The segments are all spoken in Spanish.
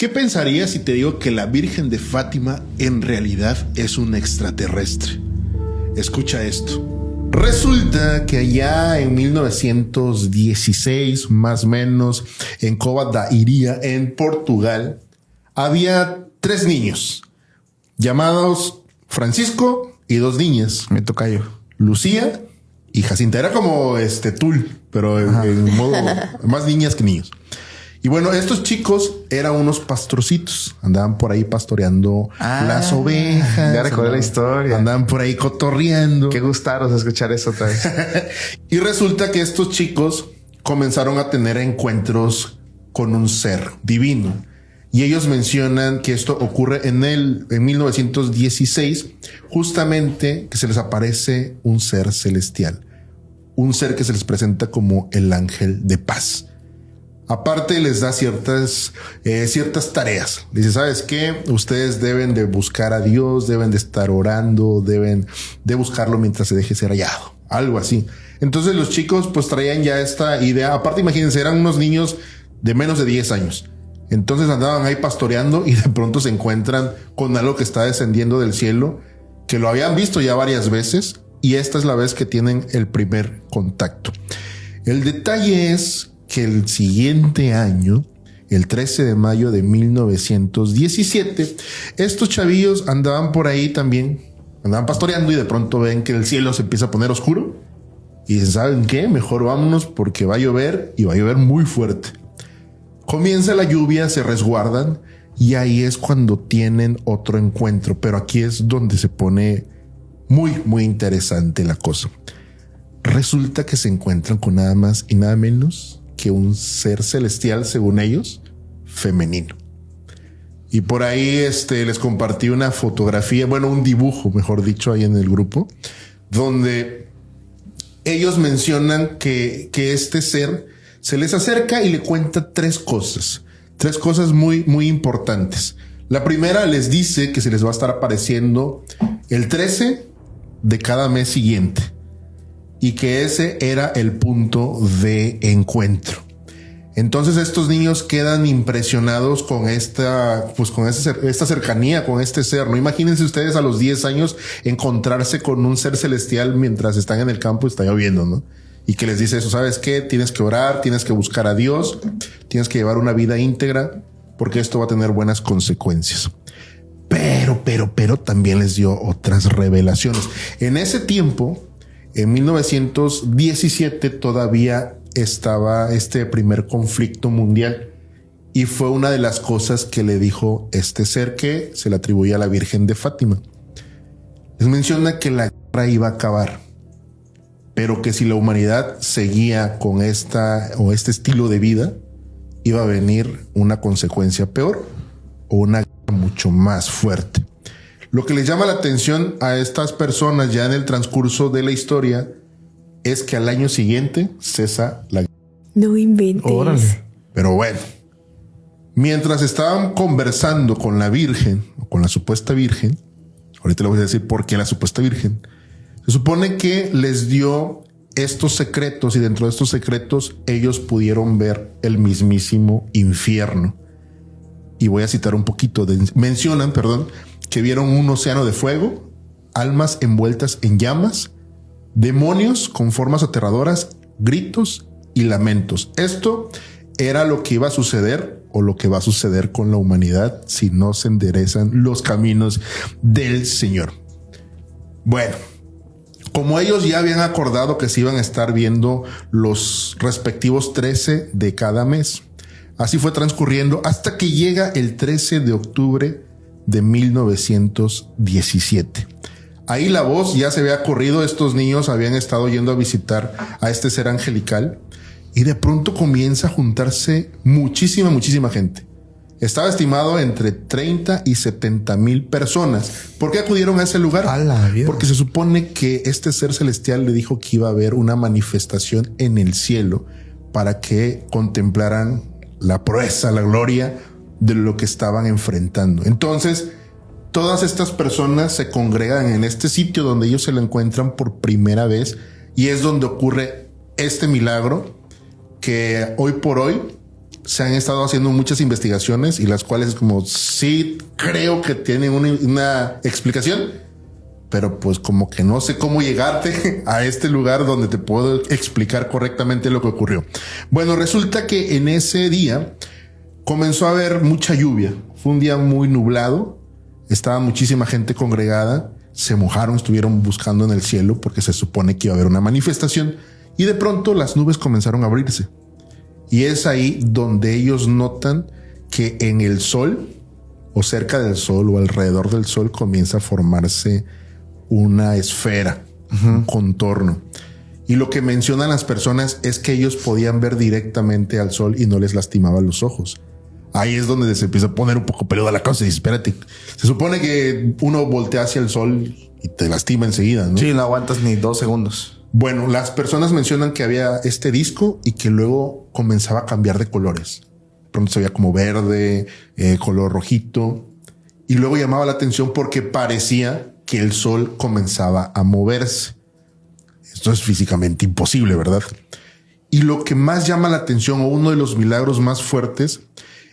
¿Qué pensarías si te digo que la Virgen de Fátima en realidad es un extraterrestre? Escucha esto. Resulta que allá en 1916, más o menos, en Cova da Iria, en Portugal, había 3 niños llamados Francisco y 2 niñas. Me tocayo. Lucía y Jacinta. Era como Tul, pero en modo más niñas que niños. Y bueno, estos chicos eran unos pastorcitos. Andaban por ahí pastoreando las ovejas. Ya recordé la historia. Andaban por ahí cotorreando. Qué gustaros escuchar eso otra vez. Y resulta que estos chicos comenzaron a tener encuentros con un ser divino. Y ellos mencionan que esto ocurre en 1916, justamente que se les aparece un ser celestial. Un ser que se les presenta como el ángel de paz. Aparte les da ciertas tareas. Dice, ¿sabes qué? Ustedes deben de buscar a Dios, deben de estar orando, deben de buscarlo mientras se deje ser hallado. Algo así. Entonces los chicos pues traían ya esta idea. Aparte, imagínense, eran unos niños de menos de 10 años. Entonces andaban ahí pastoreando y de pronto se encuentran con algo que está descendiendo del cielo, que lo habían visto ya varias veces y esta es la vez que tienen el primer contacto. El detalle es que el siguiente año, el 13 de mayo de 1917, estos chavillos andaban por ahí también, andaban pastoreando y de pronto ven que el cielo se empieza a poner oscuro y dicen, ¿saben qué? Mejor vámonos porque va a llover y va a llover muy fuerte. Comienza la lluvia, se resguardan y ahí es cuando tienen otro encuentro, pero aquí es donde se pone muy, muy interesante la cosa. Resulta que se encuentran con nada más y nada menos que un ser celestial, según ellos, femenino. Y por ahí les compartí una fotografía, bueno, un dibujo, mejor dicho, ahí en el grupo, donde ellos mencionan que este ser se les acerca y le cuenta 3 cosas muy, muy importantes. La primera les dice que se les va a estar apareciendo el 13 de cada mes siguiente. Y que ese era el punto de encuentro. Entonces estos niños quedan impresionados con esta cercanía con este ser. No imagínense ustedes a los 10 años encontrarse con un ser celestial mientras están en el campo y está lloviendo, ¿no? Y que les dice eso, ¿sabes qué? Tienes que orar, tienes que buscar a Dios, tienes que llevar una vida íntegra porque esto va a tener buenas consecuencias. Pero también les dio otras revelaciones. En ese tiempo, en 1917 todavía estaba este primer conflicto mundial y fue una de las cosas que le dijo este ser que se le atribuía a la Virgen de Fátima. Les menciona que la guerra iba a acabar, pero que si la humanidad seguía con este estilo de vida, iba a venir una consecuencia peor o una guerra mucho más fuerte. Lo que les llama la atención a estas personas ya en el transcurso de la historia es que al año siguiente cesa la guerra. No inventes. Órale. Pero bueno, mientras estaban conversando con la Virgen o con la supuesta Virgen, ahorita les voy a decir por qué la supuesta Virgen, se supone que les dio estos secretos y dentro de estos secretos ellos pudieron ver el mismísimo infierno. Y voy a citar un poquito. Mencionan que vieron un océano de fuego, almas envueltas en llamas, demonios con formas aterradoras, gritos y lamentos. Esto era lo que iba a suceder o lo que va a suceder con la humanidad si no se enderezan los caminos del Señor. Bueno, como ellos ya habían acordado que se iban a estar viendo los respectivos 13 de cada mes, así fue transcurriendo hasta que llega el 13 de octubre de 1917. Ahí la voz ya se había corrido. Estos niños habían estado yendo a visitar a este ser angelical y de pronto comienza a juntarse muchísima gente. Estaba estimado entre 30 y 70 mil personas. ¿Por qué acudieron a ese lugar? Porque se supone que este ser celestial le dijo que iba a haber una manifestación en el cielo para que contemplaran la proeza, la gloria de lo que estaban enfrentando. Entonces, todas estas personas se congregan en este sitio donde ellos se lo encuentran por primera vez y es donde ocurre este milagro que hoy por hoy se han estado haciendo muchas investigaciones y las cuales como sí creo que tienen una explicación, pero pues como que no sé cómo llegarte a este lugar donde te puedo explicar correctamente lo que ocurrió. Bueno, resulta que en ese día comenzó a haber mucha lluvia. Fue un día muy nublado. Estaba muchísima gente congregada. Se mojaron, estuvieron buscando en el cielo porque se supone que iba a haber una manifestación. Y de pronto las nubes comenzaron a abrirse. Y es ahí donde ellos notan que en el sol o cerca del sol o alrededor del sol comienza a formarse una esfera, un contorno. Y lo que mencionan las personas es que ellos podían ver directamente al sol y no les lastimaba los ojos. Ahí es donde se empieza a poner un poco peluda la cosa y dice, espérate, se supone que uno voltea hacia el sol y te lastima enseguida, ¿no? Sí, no aguantas ni 2 segundos. Bueno, las personas mencionan que había este disco y que luego comenzaba a cambiar de colores. Pronto se veía como verde, color rojito. Y luego llamaba la atención porque parecía que el sol comenzaba a moverse. Esto es físicamente imposible, ¿verdad? Y lo que más llama la atención, o uno de los milagros más fuertes,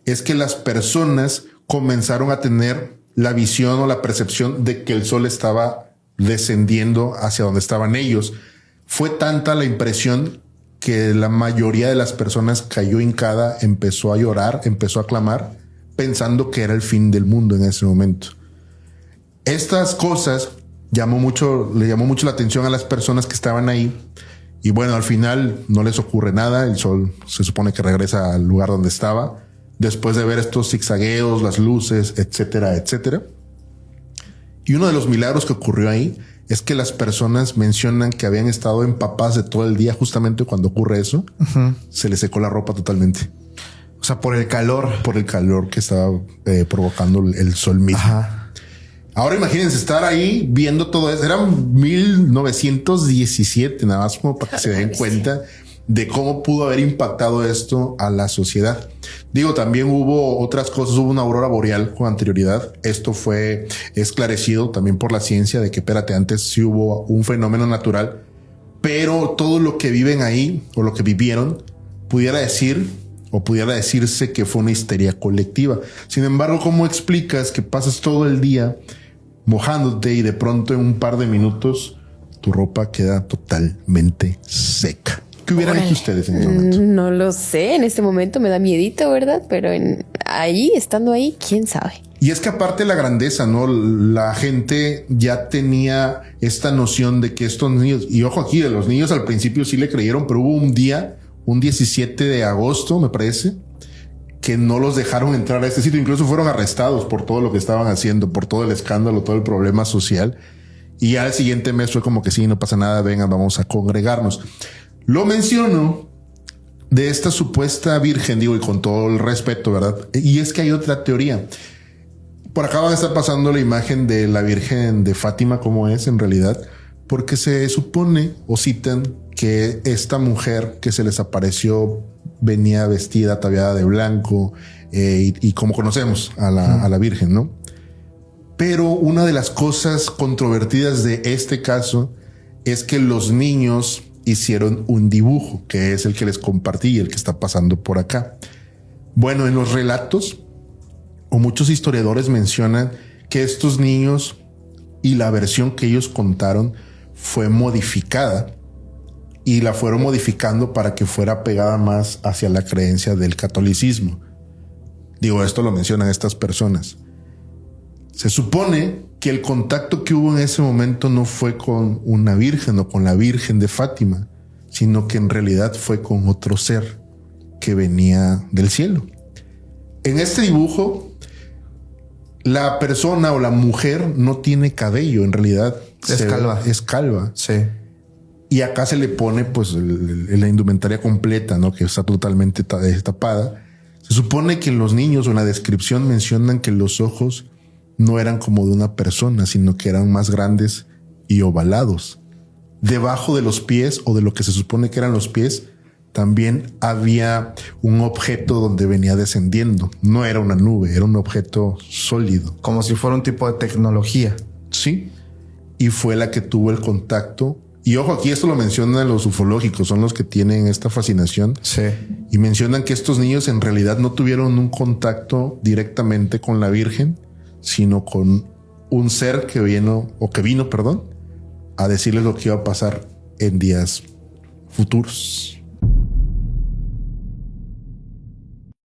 es que las personas comenzaron a tener la visión o la percepción de que el sol estaba descendiendo hacia donde estaban ellos. Fue tanta la impresión que la mayoría de las personas cayó hincada, empezó a llorar, empezó a clamar, pensando que era el fin del mundo en ese momento. Estas cosas le llamó mucho la atención a las personas que estaban ahí. Y bueno, al final no les ocurre nada. El sol se supone que regresa al lugar donde estaba, después de ver estos zigzagueos, las luces, etcétera, etcétera. Y uno de los milagros que ocurrió ahí es que las personas mencionan que habían estado empapadas de todo el día. Justamente cuando ocurre eso, se les secó la ropa totalmente. O sea, por el calor. Por el calor que estaba provocando el sol mismo. Ajá. Ahora imagínense estar ahí viendo todo eso. Era 1917, nada más como para que se den cuenta de cómo pudo haber impactado esto a la sociedad. Digo, también hubo otras cosas, hubo una aurora boreal con anterioridad. Esto fue esclarecido también por la ciencia de que, espérate, antes sí hubo un fenómeno natural, pero todo lo que viven ahí o lo que vivieron pudiera decirse que fue una histeria colectiva. Sin embargo, ¿cómo explicas que pasas todo el día mojándote y de pronto en un par de minutos tu ropa queda totalmente seca? ¿Qué hubieran hecho ustedes en ese momento? No lo sé, en este momento me da miedito, ¿verdad? Pero estando ahí, quién sabe. Y es que aparte de la grandeza, ¿no? La gente ya tenía esta noción de que estos niños, y ojo aquí, los niños al principio sí le creyeron, pero hubo un día, un 17 de agosto, me parece, que no los dejaron entrar a este sitio. Incluso fueron arrestados por todo lo que estaban haciendo, por todo el escándalo, todo el problema social. Y ya el siguiente mes fue como que sí, no pasa nada, vengan, vamos a congregarnos. Lo menciono de esta supuesta virgen, digo, y con todo el respeto, ¿verdad? Y es que hay otra teoría. Por acá van a estar pasando la imagen de la Virgen de Fátima, como es en realidad, porque se supone o citan que esta mujer que se les apareció venía vestida, ataviada de blanco, y como conocemos a la Virgen, ¿no? Pero una de las cosas controvertidas de este caso es que los niños hicieron un dibujo, que es el que les compartí, el que está pasando por acá. Bueno, en los relatos, o muchos historiadores mencionan que estos niños y la versión que ellos contaron fue modificada y la fueron modificando para que fuera pegada más hacia la creencia del catolicismo. Digo, esto lo mencionan estas personas. Se supone que el contacto que hubo en ese momento no fue con una virgen o con la Virgen de Fátima, sino que en realidad fue con otro ser que venía del cielo. En este dibujo, la persona o la mujer no tiene cabello, en realidad es calva. Sí. Y acá se le pone pues la indumentaria completa, ¿no? Que está totalmente tapada. Se supone que los niños o en la descripción mencionan que los ojos no eran como de una persona, sino que eran más grandes y ovalados. Debajo de los pies, o de lo que se supone que eran los pies, también había un objeto donde venía descendiendo. No era una nube, era un objeto sólido. Como si fuera un tipo de tecnología. Sí. Y fue la que tuvo el contacto Y ojo, aquí esto lo mencionan los ufológicos, son los que tienen esta fascinación. Sí. Y mencionan que estos niños en realidad no tuvieron un contacto directamente con la Virgen, sino con un ser que vino, perdón, a decirles lo que iba a pasar en días futuros.